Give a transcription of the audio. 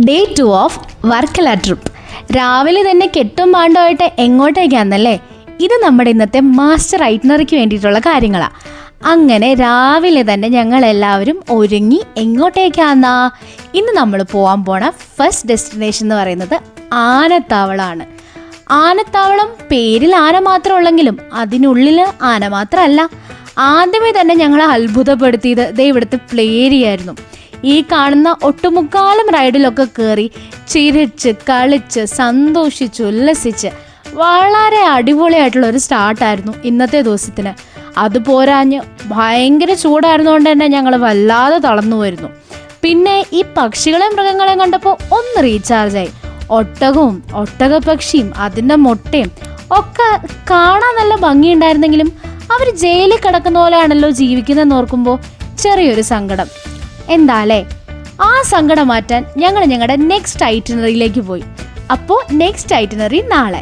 Day 2 of Varkala trip. രാവിലെ തന്നെ കെട്ടും പാണ്ടുമായിട്ട് എങ്ങോട്ടേക്കാന്നല്ലേ? ഇത് നമ്മുടെ ഇന്നത്തെ മാസ്റ്റർ ഐറ്റിനറിക്ക് വേണ്ടിയിട്ടുള്ള കാര്യങ്ങളാണ്. അങ്ങനെ രാവിലെ തന്നെ ഞങ്ങൾ എല്ലാവരും ഒരുങ്ങി എങ്ങോട്ടേക്കാന്നാ? ഇന്ന് നമ്മൾ പോകാൻ പോണ ഫസ്റ്റ് ഡെസ്റ്റിനേഷൻ എന്ന് പറയുന്നത് ആനത്താവളമാണ്. ആനത്താവളം പേരിൽ ആന മാത്രം ഉള്ളെങ്കിലും അതിനുള്ളിൽ ആന മാത്രമല്ല. ആദ്യമേ തന്നെ ഞങ്ങളെ അത്ഭുതപ്പെടുത്തിയത് ഇവിടുത്തെ പ്ലേ ഏരിയ ആയിരുന്നു. ഈ കാണുന്ന ഒട്ടുമുക്കാലും റൈഡിലൊക്കെ കയറി ചിരിച്ച് കളിച്ച് സന്തോഷിച്ച് ഉല്ലസിച്ച് വളരെ അടിപൊളിയായിട്ടുള്ള ഒരു സ്റ്റാർട്ടായിരുന്നു ഇന്നത്തെ ദിവസത്തിന്. അതുപോരാഞ്ഞ് ഭയങ്കര ചൂടായിരുന്നുകൊണ്ട് തന്നെ ഞങ്ങൾ വല്ലാതെ തളർന്നു വരുന്നു. പിന്നെ ഈ പക്ഷികളെയും മൃഗങ്ങളെയും കണ്ടപ്പോൾ ഒന്ന് റീചാർജായി. ഒട്ടകവും ഒട്ടകപ്പക്ഷിയും അതിൻ്റെ മുട്ടയും ഒക്കെ കാണാൻ നല്ല ഭംഗിയുണ്ടായിരുന്നെങ്കിലും അവർ ജയിലിൽ കിടക്കുന്ന പോലെയാണല്ലോ ജീവിക്കുന്നതെന്ന് ഓർക്കുമ്പോൾ ചെറിയൊരു സങ്കടം. എന്താല്ലേ, ആ സങ്കടം മാറ്റാൻ ഞങ്ങൾ ഞങ്ങളുടെ നെക്സ്റ്റ് ഐറ്റിനറിയിലേക്ക് പോയി. അപ്പോൾ നെക്സ്റ്റ് ഐറ്റിനറി നാളെ.